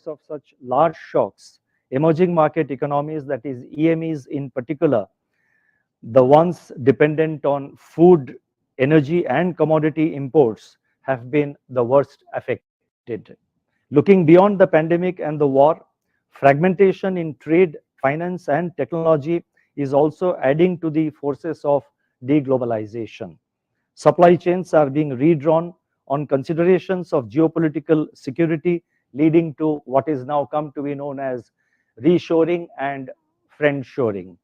of such large shocks, emerging market economies, that is EMEs in particular, the ones dependent on food, energy, and commodity imports, have been the worst affected. Looking beyond the pandemic and the war, fragmentation in trade, finance, and technology is also adding to the forces of deglobalization. Supply chains are being redrawn on considerations of geopolitical security, leading to what is now come to be known as reshoring and friendshoring.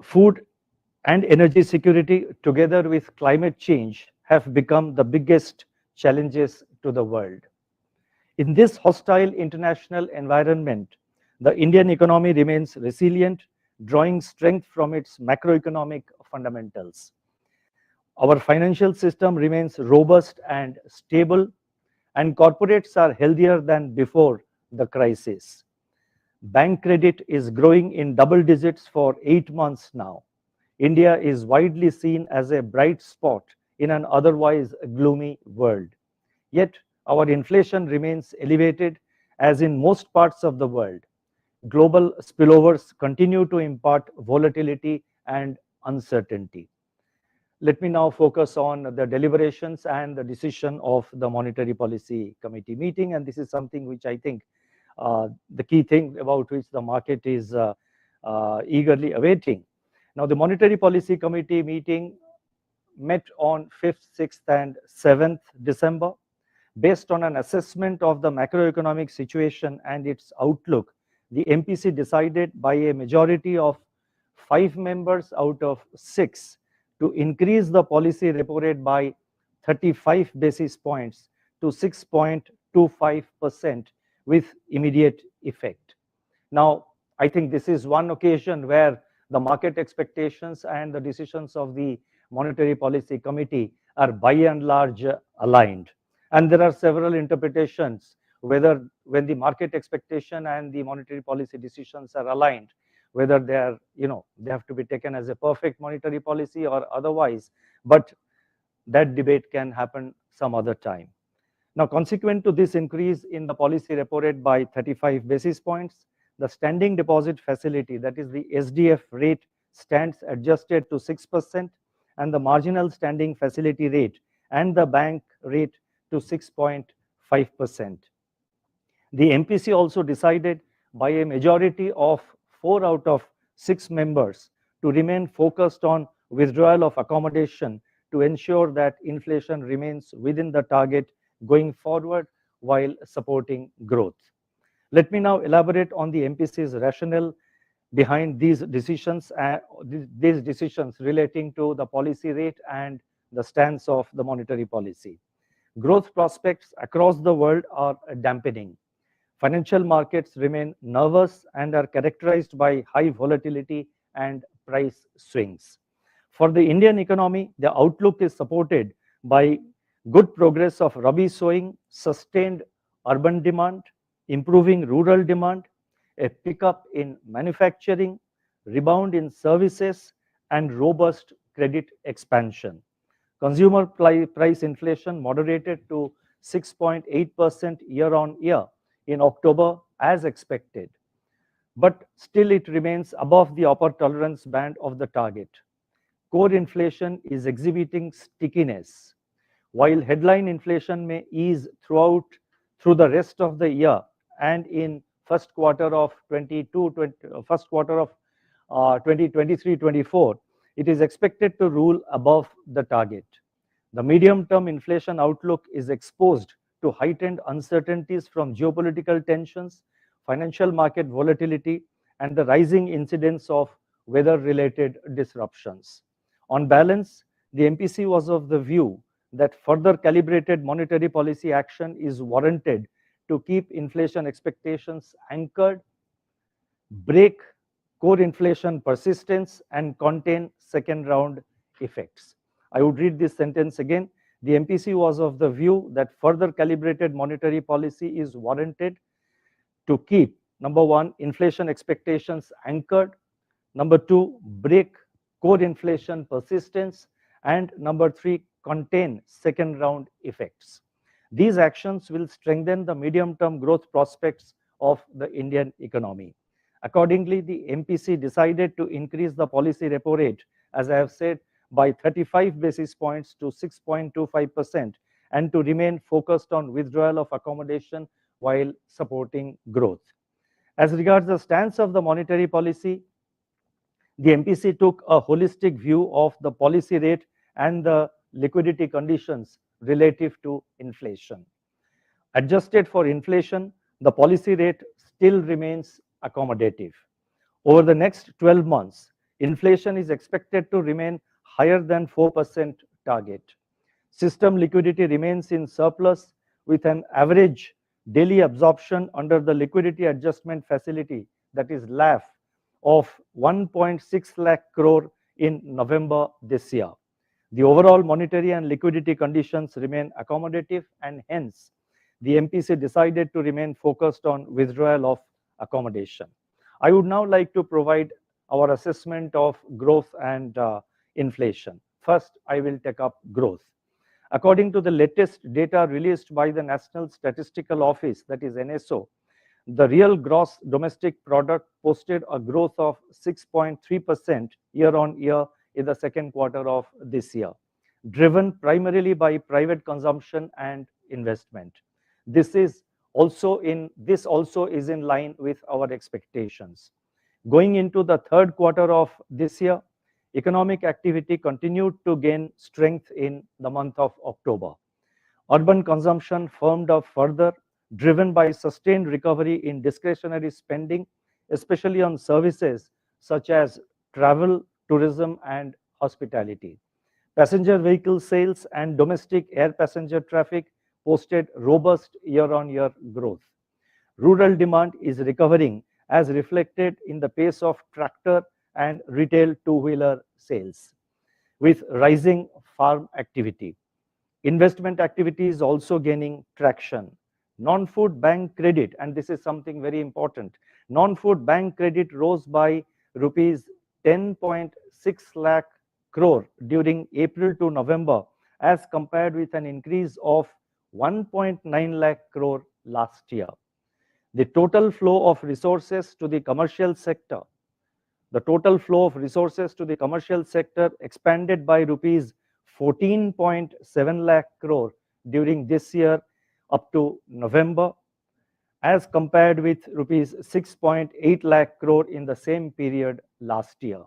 Food and energy security, together with climate change, have become the biggest challenges to the world. In this hostile international environment, the Indian economy remains resilient, drawing strength from its macroeconomic fundamentals. Our financial system remains robust and stable, and corporates are healthier than before the crisis. Bank credit is growing in double digits for 8 months now. India is widely seen as a bright spot in an otherwise gloomy world. Yet, our inflation remains elevated, as in most parts of the world. Global spillovers continue to impart volatility and uncertainty. Let me now focus on the deliberations and the decision of the Monetary Policy Committee meeting. And this is something which I think the key thing about which the market is eagerly awaiting. Now, the Monetary Policy Committee meeting met on 5th, 6th, and 7th December. Based on an assessment of the macroeconomic situation and its outlook, the MPC decided by a majority of 5 members out of 6 to increase the policy repo rate by 35 basis points to 6.25% with immediate effect. Now, I think this is one occasion where the market expectations and the decisions of the Monetary Policy Committee are by and large aligned. And there are several interpretations whether when the market expectation and the monetary policy decisions are aligned, whether they are, they have to be taken as a perfect monetary policy or otherwise, but that debate can happen some other time. Now, consequent to this increase in the policy repo rate by 35 basis points, the standing deposit facility, that is the SDF rate, stands adjusted to 6%, and the marginal standing facility rate and the bank rate to 6.5%. The MPC also decided by a majority of 4 out of 6 members to remain focused on withdrawal of accommodation to ensure that inflation remains within the target going forward while supporting growth. Let me now elaborate on the MPC's rationale behind these decisions relating to the policy rate and the stance of the monetary policy. Growth prospects across the world are dampening. Financial markets remain nervous and are characterized by high volatility and price swings. For the Indian economy, the outlook is supported by good progress of Rabi sowing, sustained urban demand, improving rural demand, a pickup in manufacturing, rebound in services, and robust credit expansion. Consumer price inflation moderated to 6.8% year-on-year in October as expected, but still it remains above the upper tolerance band of the target. Core inflation is exhibiting stickiness. While headline inflation may ease through the rest of the year and in first quarter of 2023-24, it is expected to rule above the target. The medium-term inflation outlook is exposed to heightened uncertainties from geopolitical tensions, financial market volatility, and the rising incidence of weather-related disruptions. On balance, the MPC was of the view that further calibrated monetary policy action is warranted to keep inflation expectations anchored, break core inflation persistence, and contain second-round effects. I would read this sentence again. The MPC was of the view that further calibrated monetary policy is warranted to keep, number 1, inflation expectations anchored, number 2, break core inflation persistence, and number 3, contain second-round effects. These actions will strengthen the medium-term growth prospects of the Indian economy. Accordingly, the MPC decided to increase the policy repo rate, as I have said, by 35 basis points to 6.25% and to remain focused on withdrawal of accommodation while supporting growth. As regards the stance of the monetary policy, the MPC took a holistic view of the policy rate and the liquidity conditions relative to inflation. Adjusted for inflation, the policy rate still remains accommodative. Over the next 12 months, inflation is expected to remain higher than 4% target. System liquidity remains in surplus with an average daily absorption under the liquidity adjustment facility, that is LAF, of 1.6 lakh crore in November this year. The overall monetary and liquidity conditions remain accommodative, and hence the MPC decided to remain focused on withdrawal of accommodation. I would now like to provide our assessment of growth and inflation. First, I will take up growth. According to the latest data released by the National Statistical Office, that is NSO, the real gross domestic product posted a growth of 6.3% year on year in the second quarter of this year, driven primarily by private consumption and investment. This also is in line with our expectations. Going into the third quarter of this year, economic activity continued to gain strength in the month of October. Urban consumption firmed up further, driven by sustained recovery in discretionary spending, especially on services such as travel, tourism, and hospitality. Passenger vehicle sales and domestic air passenger traffic posted robust year-on-year growth. Rural demand is recovering, as reflected in the pace of tractor and retail two-wheeler sales, with rising farm activity. Investment activity is also gaining traction. Non-food bank credit, and this is something very important, non-food bank credit rose by rupees 10.6 lakh crore during April to November, as compared with an increase of 1.9 lakh crore last year. The total flow of resources to the commercial sector expanded by rupees 14.7 lakh crore during this year up to November, as compared with rupees 6.8 lakh crore in the same period last year.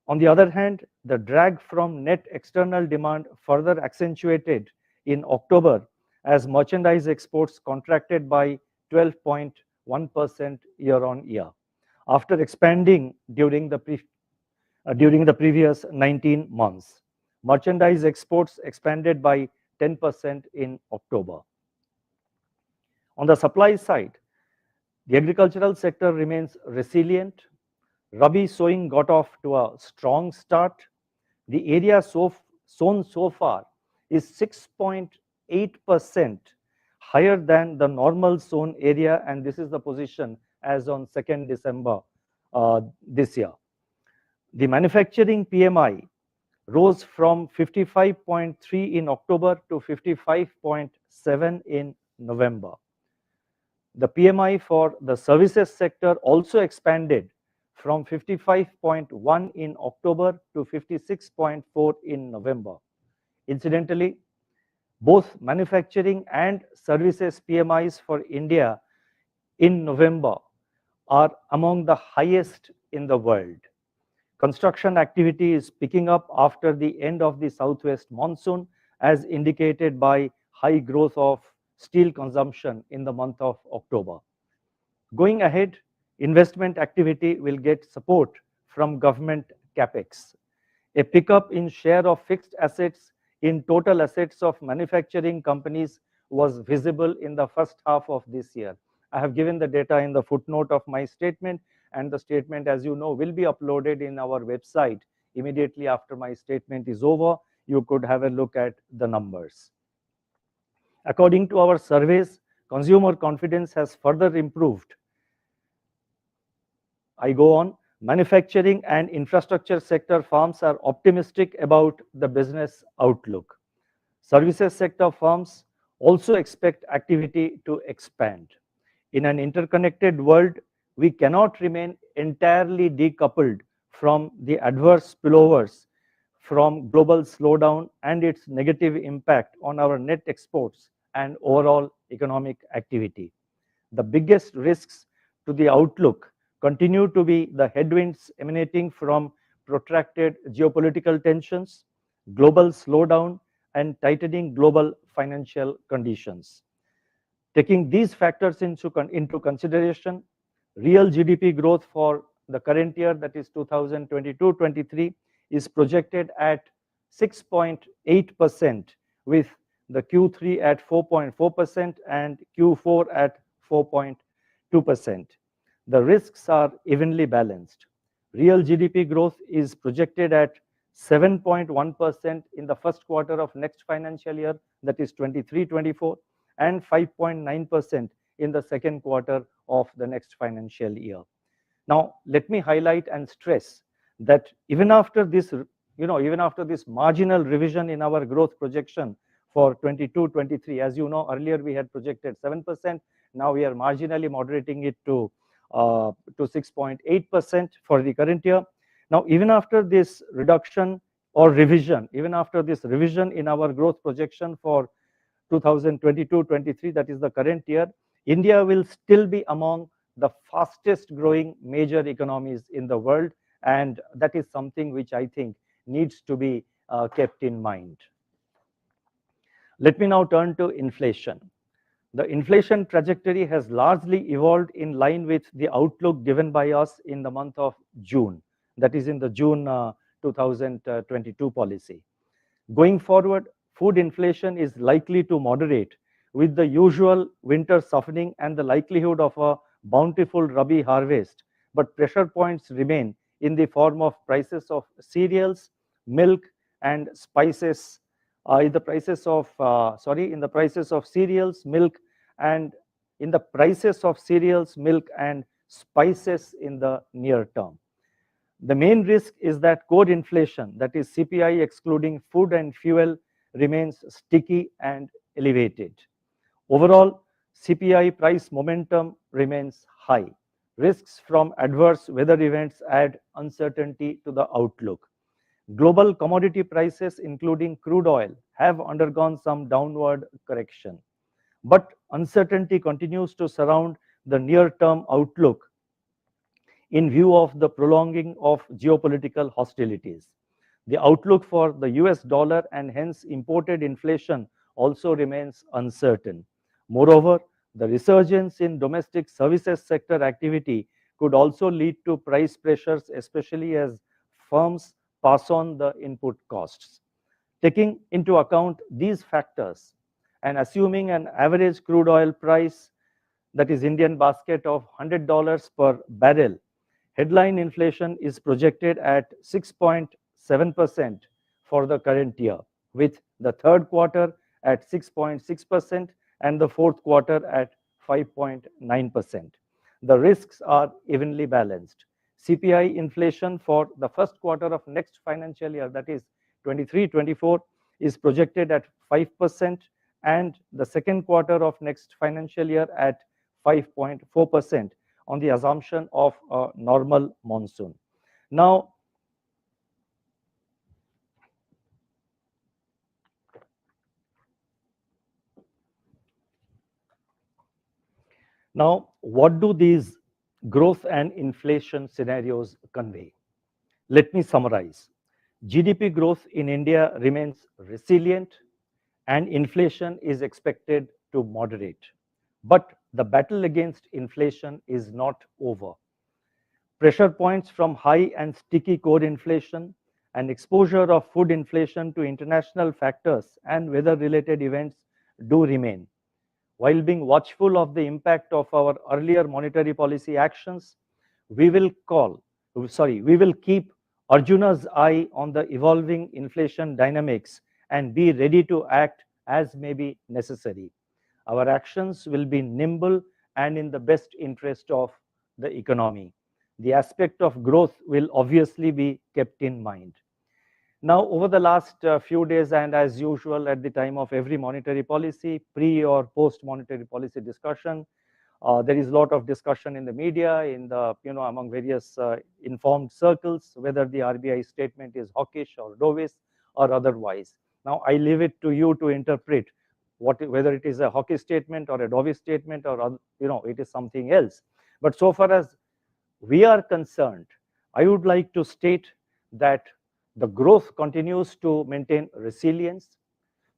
On the other hand, the drag from net external demand further accentuated in October, as merchandise exports contracted by 12.1% year on year, after expanding during the previous 19 months. Merchandise exports expanded by 10% in October. On the supply side, the agricultural sector remains resilient. Rabi sowing got off to a strong start. The area sown so far is 6.8% higher than the normal sown area, and this is the position as on 2nd December this year. The manufacturing PMI rose from 55.3 in October to 55.7 in November. The PMI for the services sector also expanded from 55.1 in October to 56.4 in November. Incidentally, both manufacturing and services PMIs for India in November are among the highest in the world. Construction activity is picking up after the end of the southwest monsoon, as indicated by high growth of steel consumption in the month of October. Going ahead, investment activity will get support from government capex. A pickup in share of fixed assets in total assets of manufacturing companies was visible in the first half of this year. I have given the data in the footnote of my statement, and the statement, as you know, will be uploaded in our website immediately after my statement is over. You could have a look at the numbers. According to our surveys, consumer confidence has further improved. I go on. Manufacturing and infrastructure sector firms are optimistic about the business outlook. Services sector firms also expect activity to expand. In an interconnected world, we cannot remain entirely decoupled from the adverse spillovers from global slowdown and its negative impact on our net exports and overall economic activity. The biggest risks to the outlook continue to be the headwinds emanating from protracted geopolitical tensions, global slowdown, and tightening global financial conditions. Taking these factors into consideration, real GDP growth for the current year, that is 2022-23, is projected at 6.8%, with the Q3 at 4.4% and Q4 at 4.2%. The risks are evenly balanced. Real GDP growth is projected at 7.1% in the first quarter of next financial year, that is 23-24, and 5.9% in the second quarter of the next financial year. Now, let me highlight and stress that even after this, even after this marginal revision in our growth projection for 22-23, as you know, earlier we had projected 7%. Now we are marginally moderating it to 6.8% for the current year. Now, even after this reduction or revision, even after this revision in our growth projection for 2022-23, that is the current year, India will still be among the fastest growing major economies in the world, and that is something which I think needs to be kept in mind. Let me now turn to inflation. The inflation trajectory has largely evolved in line with the outlook given by us in the month of June, that is in the June 2022 policy. Going forward, food inflation is likely to moderate with the usual winter softening and the likelihood of a bountiful Rabi harvest, but pressure points remain in the form of prices of cereals, milk, and spices. In the prices of cereals, milk, and in the prices of cereals, milk, and spices in the near term. The main risk is that core inflation, that is CPI excluding food and fuel, remains sticky and elevated. Overall, CPI price momentum remains high. Risks from adverse weather events add uncertainty to the outlook. Global commodity prices, including crude oil, have undergone some downward correction. But uncertainty continues to surround the near-term outlook in view of the prolonging of geopolitical hostilities. The outlook for the US dollar and hence imported inflation also remains uncertain. Moreover, the resurgence in domestic services sector activity could also lead to price pressures, especially as firms pass on the input costs. Taking into account these factors and assuming an average crude oil price, that is Indian basket, of $100 per barrel, headline inflation is projected at 6.7% for the current year, with the third quarter at 6.6% and the fourth quarter at 5.9%. The risks are evenly balanced. CPI inflation for the first quarter of next financial year, that is 23-24, is projected at 5%, and the second quarter of next financial year at 5.4%, on the assumption of a normal monsoon. Now, what do these growth and inflation scenarios convey? Let me summarize. GDP growth in India remains resilient and inflation is expected to moderate. But the battle against inflation is not over. Pressure points from high and sticky core inflation and exposure of food inflation to international factors and weather-related events do remain. While being watchful of the impact of our earlier monetary policy actions, we will keep Arjuna's eye on the evolving inflation dynamics and be ready to act as may be necessary. Our actions will be nimble and in the best interest of the economy. The aspect of growth will obviously be kept in mind. Now, over the last few days, and as usual at the time of every monetary policy, pre or post monetary policy discussion, there is a lot of discussion in the media, in the, among various informed circles, whether the RBI statement is hawkish or dovish or otherwise. Now, I leave it to you to interpret whether it is a hawkish statement or a dovish statement, or, it is something else. But so far as we are concerned, I would like to state that the growth continues to maintain resilience.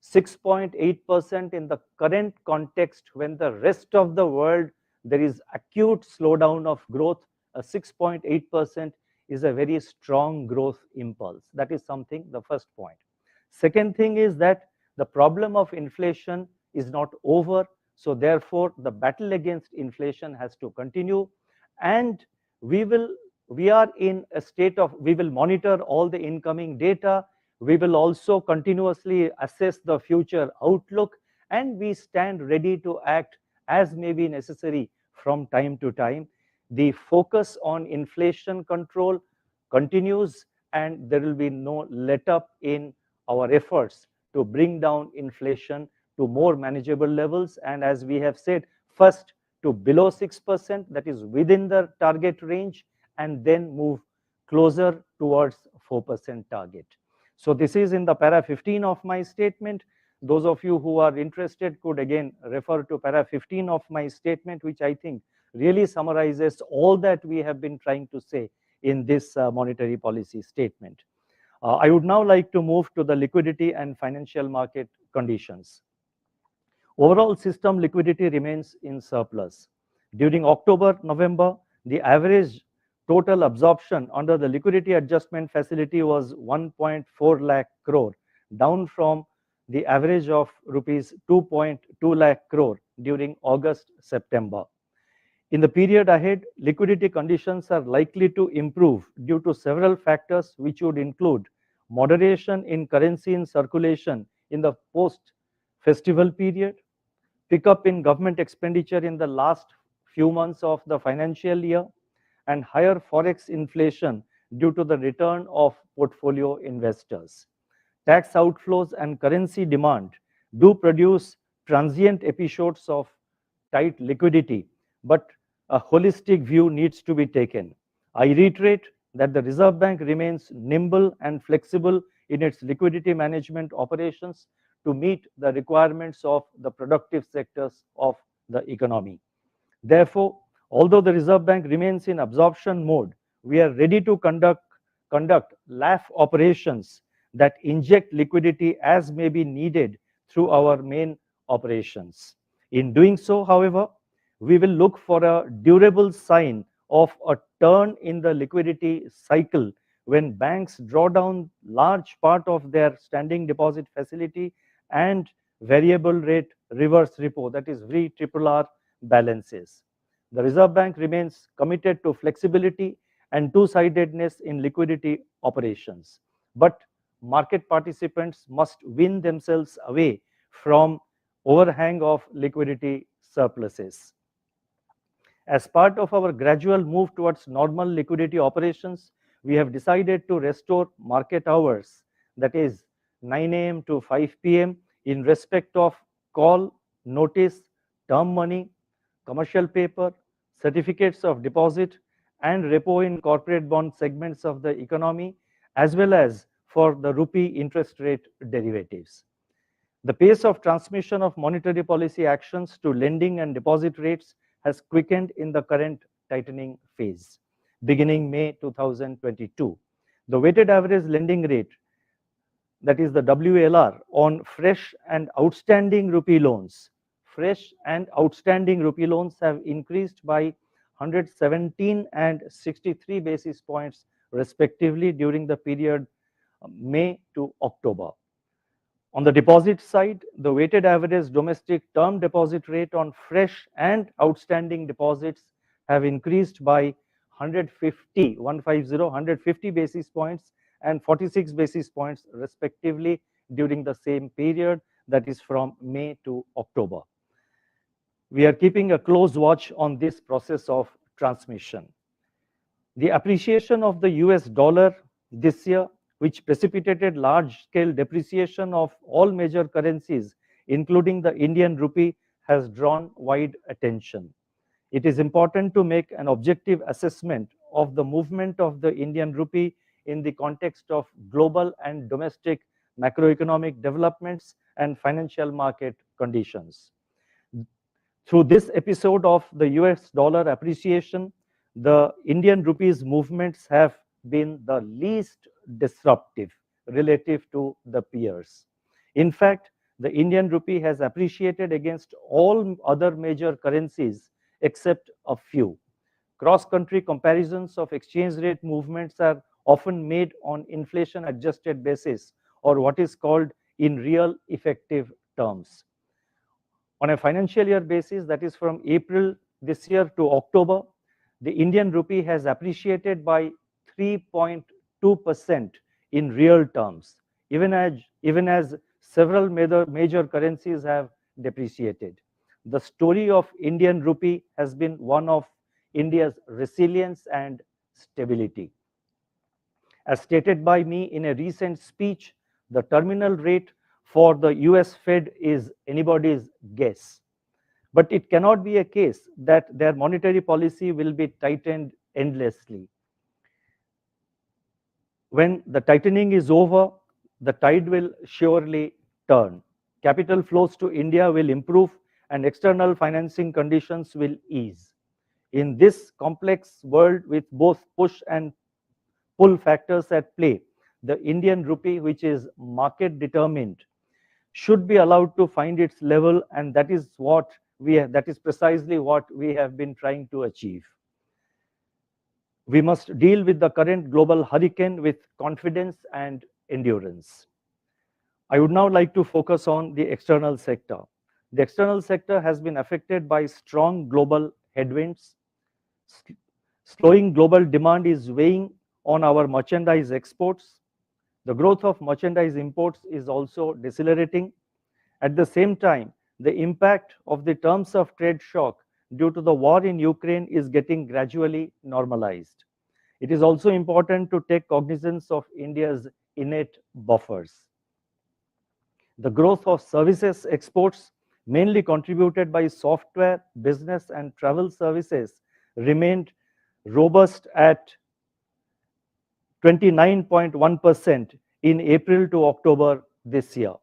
6.8% in the current context, when the rest of the world there is acute slowdown of growth, a 6.8% is a very strong growth impulse. That is something, the first point. Second thing is that the problem of inflation is not over, so therefore the battle against inflation has to continue, and we will we are in a state of, we will monitor all the incoming data, we will also continuously assess the future outlook, and we stand ready to act as may be necessary from time to time. The focus on inflation control continues, and there will be no let up in our efforts to bring down inflation to more manageable levels. And as we have said, first to below 6%, that is within the target range, and then move closer towards 4% target. So this is in the para 15 of my statement. Those of you who are interested could again refer to para 15 of my statement, which I think really summarizes all that we have been trying to say in this monetary policy statement. I would now like to move to the liquidity and financial market conditions. Overall system liquidity remains in surplus. During October-November, the average total absorption under the liquidity adjustment facility was 1.4 lakh crore, down from the average of rupees 2.2 lakh crore during August-September. In the period ahead, liquidity conditions are likely to improve due to several factors, which would include moderation in currency in circulation in the post-festival period, pickup in government expenditure in the last few months of the financial year, and higher forex inflation due to the return of portfolio investors. Tax outflows and currency demand do produce transient episodes of tight liquidity, but a holistic view needs to be taken. I reiterate that the Reserve Bank remains nimble and flexible in its liquidity management operations to meet the requirements of the productive sectors of the economy. Therefore, although the Reserve Bank remains in absorption mode, we are ready to conduct LAF operations that inject liquidity as may be needed through our main operations. In doing so, however, we will look for a durable sign of a turn in the liquidity cycle when banks draw down large part of their standing deposit facility and variable rate reverse repo, that is VRRR balances. The Reserve Bank remains committed to flexibility and two-sidedness in liquidity operations, but market participants must win themselves away from overhang of liquidity surpluses. As part of our gradual move towards normal liquidity operations, we have decided to restore market hours, that is 9 a.m. to 5 p.m. in respect of call, notice, term money, commercial paper, certificates of deposit, and repo in corporate bond segments of the economy, as well as for the rupee interest rate derivatives. The pace of transmission of monetary policy actions to lending and deposit rates has quickened in the current tightening phase. Beginning May 2022, the weighted average lending rate, that is the WLR, on fresh and outstanding rupee loans, have increased by 117 and 63 basis points respectively during the period May to October. On the deposit side, the weighted average domestic term deposit rate on fresh and outstanding deposits have increased by 150 basis points and 46 basis points respectively during the same period, that is from May to October. We are keeping a close watch on this process of transmission. The appreciation of the US dollar this year which precipitated large-scale depreciation of all major currencies, including the Indian rupee, has drawn wide attention. It is important to make an objective assessment of the movement of the Indian rupee in the context of global and domestic macroeconomic developments and financial market conditions. Through this episode of the US dollar appreciation, the Indian rupee's movements have been the least disruptive relative to the peers. In fact, the Indian rupee has appreciated against all other major currencies except a few. Cross-country comparisons of exchange rate movements are often made on inflation-adjusted basis, or what is called in real effective terms. On a financial year basis, that is from April this year to October, the Indian rupee has appreciated by 3.2% in real terms, even as several major currencies have depreciated. The story of Indian rupee has been one of India's resilience and stability. As stated by me in a recent speech, the terminal rate for the US Fed is anybody's guess. But it cannot be a case that their monetary policy will be tightened endlessly. When the tightening is over, the tide will surely turn. Capital flows to India will improve and external financing conditions will ease. In this complex world with both push and pull factors at play, the Indian rupee, which is market determined, should be allowed to find its level, and that is precisely what we have been trying to achieve. We must deal with the current global hurricane with confidence and endurance. I would now like to focus on the external sector. The external sector has been affected by strong global headwinds. Slowing global demand is weighing on our merchandise exports. The growth of merchandise imports is also decelerating. At the same time, the impact of the terms of trade shock due to the war in Ukraine is getting gradually normalized. It is also important to take cognizance of India's innate buffers. The growth of services exports, mainly contributed by software, business, and travel services, remained robust at 29.1% in April to October this year.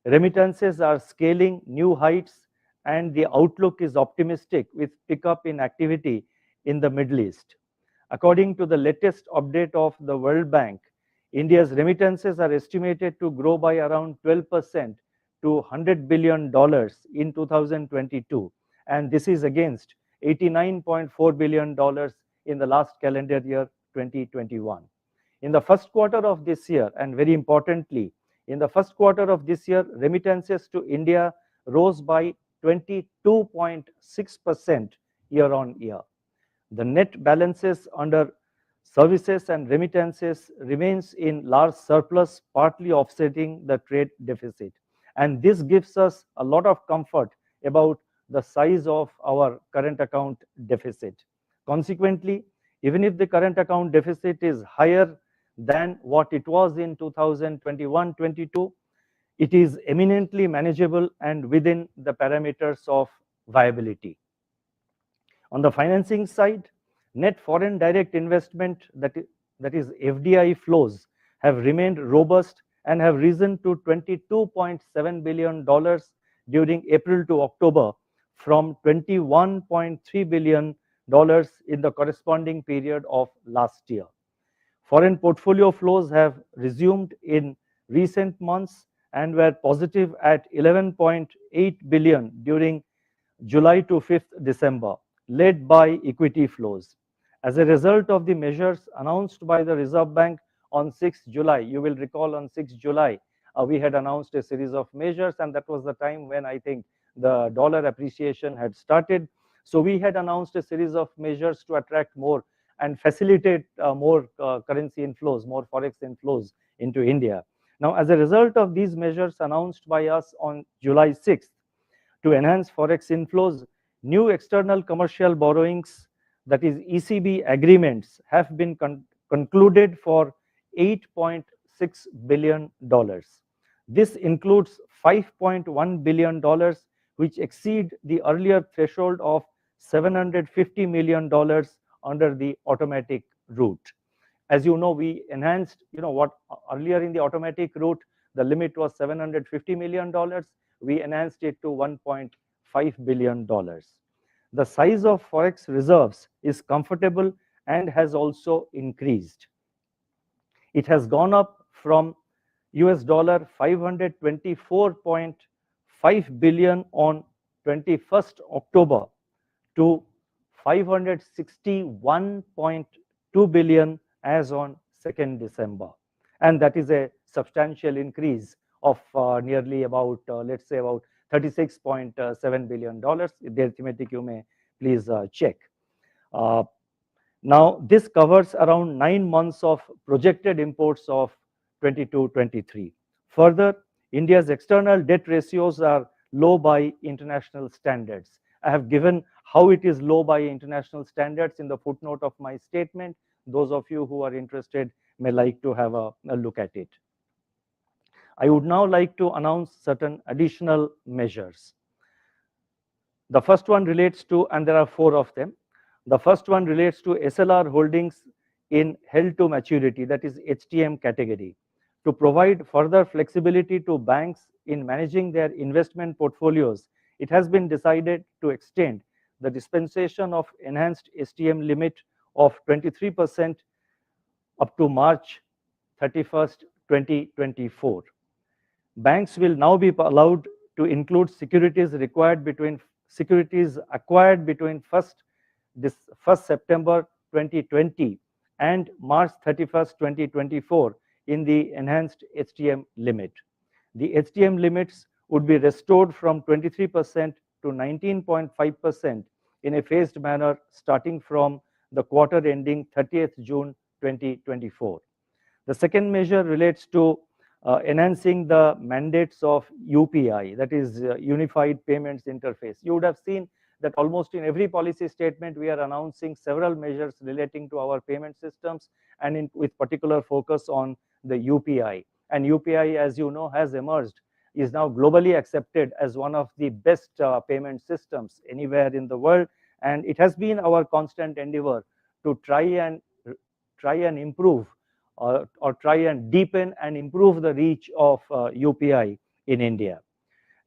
Remittances are scaling new heights, and the outlook is optimistic with pickup in activity in the Middle East. According to the latest update of the World Bank, India's remittances are estimated to grow by around 12% to $100 billion in 2022, and this is against $89.4 billion in the last calendar year 2021. In the first quarter of this year, and very importantly, in the first quarter of this year, remittances to India rose by 22.6% year on year. The net balances under services and remittances remains in large surplus, partly offsetting the trade deficit. And this gives us a lot of comfort about the size of our current account deficit. Consequently, even if the current account deficit is higher than what it was in 2021-22, it is eminently manageable and within the parameters of viability. On the financing side, net foreign direct investment, that is FDI flows, have remained robust and have risen to $22.7 billion during April to October from $21.3 billion in the corresponding period of last year. Foreign portfolio flows have resumed in recent months and were positive at $11.8 billion during July to 5th December, led by equity flows. As a result of the measures announced by the Reserve Bank on 6th July, you will recall on 6th July, we had announced a series of measures, and that was the time when I think the dollar appreciation had started. So we had announced a series of measures to attract more and facilitate more currency inflows, more forex inflows into India. Now, as a result of these measures announced by us on July 6th to enhance forex inflows, new external commercial borrowings, that is ECB agreements, have been concluded for billion. This includes $5.1 billion, which exceed the earlier threshold of $750 million under the automatic route. As you know, we enhanced, what earlier in the automatic route, the limit was $750 million. We enhanced it to $1.5 billion. The size of forex reserves is comfortable and has also increased. It has gone up from US dollar 524.5 billion on 21st October to 561.2 billion as on 2nd December. And that is a substantial increase of nearly about, let's say about $36.7 billion. The arithmetic you may please check. Now, this covers around 9 months of projected imports of 22-23. Further, India's external debt ratios are low by international standards. I have given how it is low by international standards in the footnote of my statement. Those of you who are interested may like to have a look at it. I would now like to announce certain additional measures. The first one relates to, and there are 4 of them. The first one relates to SLR holdings in held to maturity, that is HTM category. To provide further flexibility to banks in managing their investment portfolios, it has been decided to extend the dispensation of enhanced HTM limit of 23% up to March 31st, 2024. Banks will now be allowed to include securities acquired between 1st September 2020 and March 31st, 2024 in the enhanced HTM limit. The HTM limits would be restored from 23% to 19.5% in a phased manner starting from the quarter ending 30th June 2024. The second measure relates to enhancing the mandates of UPI, that is Unified Payments Interface. You would have seen that almost in every policy statement we are announcing several measures relating to our payment systems and with particular focus on the UPI. And UPI, as you know, has emerged, is now globally accepted as one of the best payment systems anywhere in the world. And it has been our constant endeavor to try and improve or try and deepen and improve the reach of UPI in India.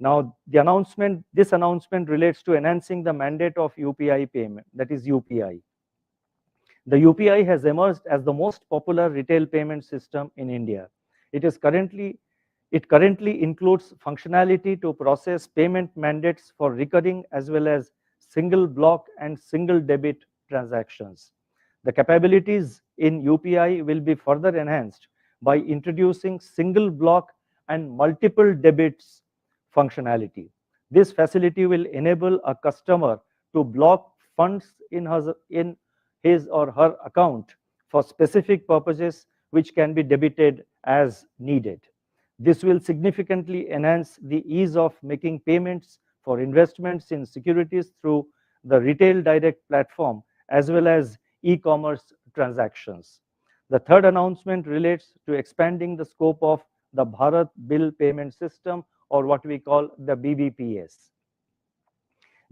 Now, this announcement relates to enhancing the mandate of UPI payment, that is UPI. The UPI has emerged as the most popular retail payment system in India. It currently includes functionality to process payment mandates for recurring as well as single block and single debit transactions. The capabilities in UPI will be further enhanced by introducing single block and multiple debits functionality. This facility will enable a customer to block funds in his or her account for specific purposes which can be debited as needed. This will significantly enhance the ease of making payments for investments in securities through the retail direct platform as well as e-commerce transactions. The third announcement relates to expanding the scope of the Bharat Bill Payment System, or what we call the BBPS.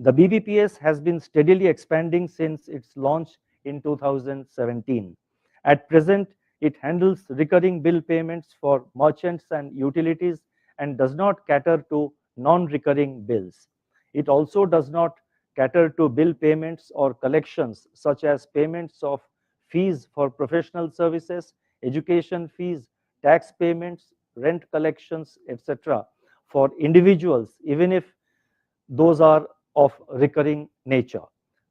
The BBPS has been steadily expanding since its launch in 2017. At present, it handles recurring bill payments for merchants and utilities and does not cater to non-recurring bills. It also does not cater to bill payments or collections such as payments of fees for professional services, education fees, tax payments, rent collections, etc. for individuals, even if those are of recurring nature.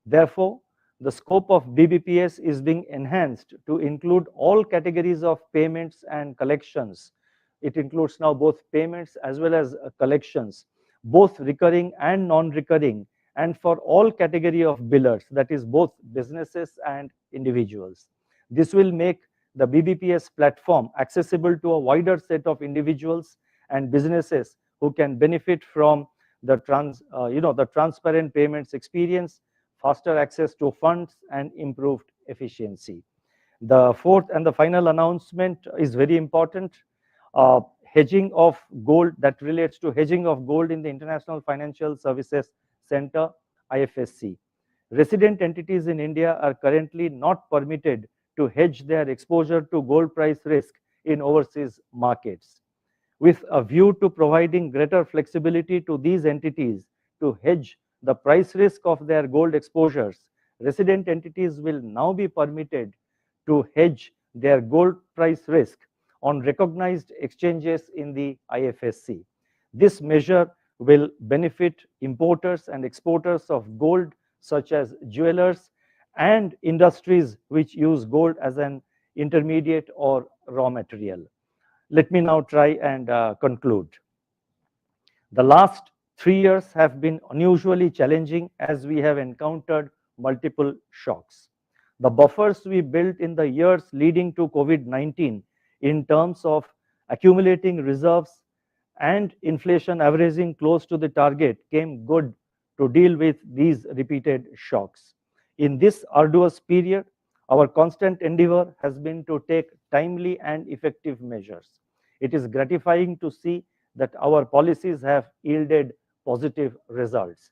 Therefore, the scope of BBPS is being enhanced to include all categories of payments and collections. It includes now both payments as well as collections, both recurring and non-recurring, and for all category of billers, that is both businesses and individuals. This will make the BBPS platform accessible to a wider set of individuals and businesses who can benefit from the transparent payments experience, faster access to funds, and improved efficiency. The fourth and the final announcement is very important. Hedging of gold, that relates to hedging of gold in the International Financial Services Center, IFSC. Resident entities in India are currently not permitted to hedge their exposure to gold price risk in overseas markets. With a view to providing greater flexibility to these entities to hedge the price risk of their gold exposures, resident entities will now be permitted to hedge their gold price risk on recognized exchanges in the IFSC. This measure will benefit importers and exporters of gold, such as jewelers and industries which use gold as an intermediate or raw material. Let me now try and conclude. The last 3 years have been unusually challenging as we have encountered multiple shocks. The buffers we built in the years leading to COVID-19 in terms of accumulating reserves and inflation averaging close to the target came good to deal with these repeated shocks. In this arduous period, our constant endeavor has been to take timely and effective measures. It is gratifying to see that our policies have yielded positive results.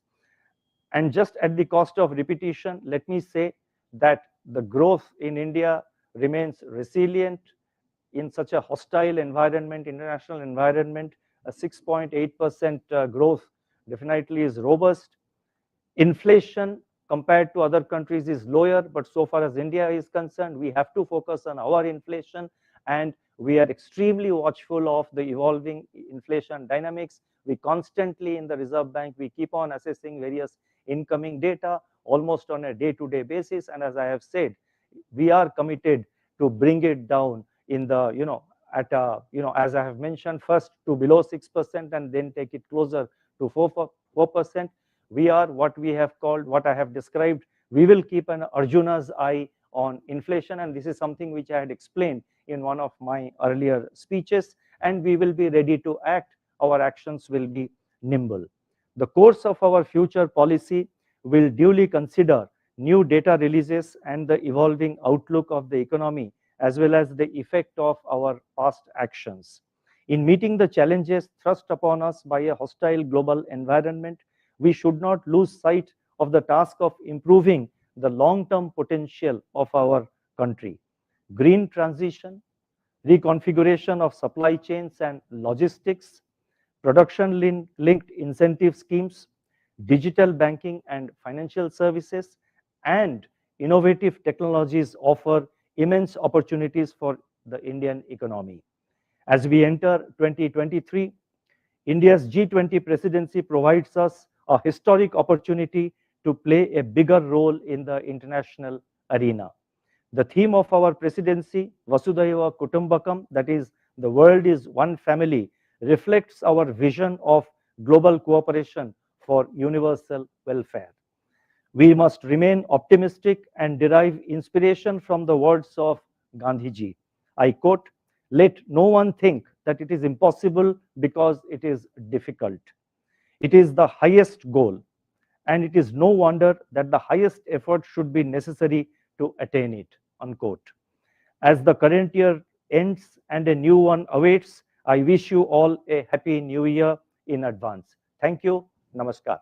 And just at the cost of repetition, let me say that the growth in India remains resilient in such a hostile environment, international environment. A 6.8% growth definitely is robust. Inflation compared to other countries is lower, but so far as India is concerned, we have to focus on our inflation, and we are extremely watchful of the evolving inflation dynamics. We constantly in the Reserve Bank, we keep on assessing various incoming data almost on a day-to-day basis, and as I have said, we are committed to bring it down in the, at a, as I have mentioned, first to below 6% and then take it closer to 4%. We are what we have called, what I have described, we will keep an Arjuna's eye on inflation, and this is something which I had explained in one of my earlier speeches, and we will be ready to act. Our actions will be nimble. The course of our future policy will duly consider new data releases and the evolving outlook of the economy, as well as the effect of our past actions. In meeting the challenges thrust upon us by a hostile global environment, we should not lose sight of the task of improving the long-term potential of our country. Green transition, reconfiguration of supply chains and logistics, production-linked incentive schemes, digital banking and financial services, and innovative technologies offer immense opportunities for the Indian economy. As we enter 2023, India's G20 presidency provides us a historic opportunity to play a bigger role in the international arena. The theme of our presidency, Vasudhaiva Kutumbakam, that is, the world is one family, reflects our vision of global cooperation for universal welfare. We must remain optimistic and derive inspiration from the words of Gandhiji. I quote, "Let no one think that it is impossible because it is difficult. It is the highest goal, and it is no wonder that the highest effort should be necessary to attain it." Unquote. As the current year ends and a new one awaits, I wish you all a happy new year in advance. Thank you. Namaskar.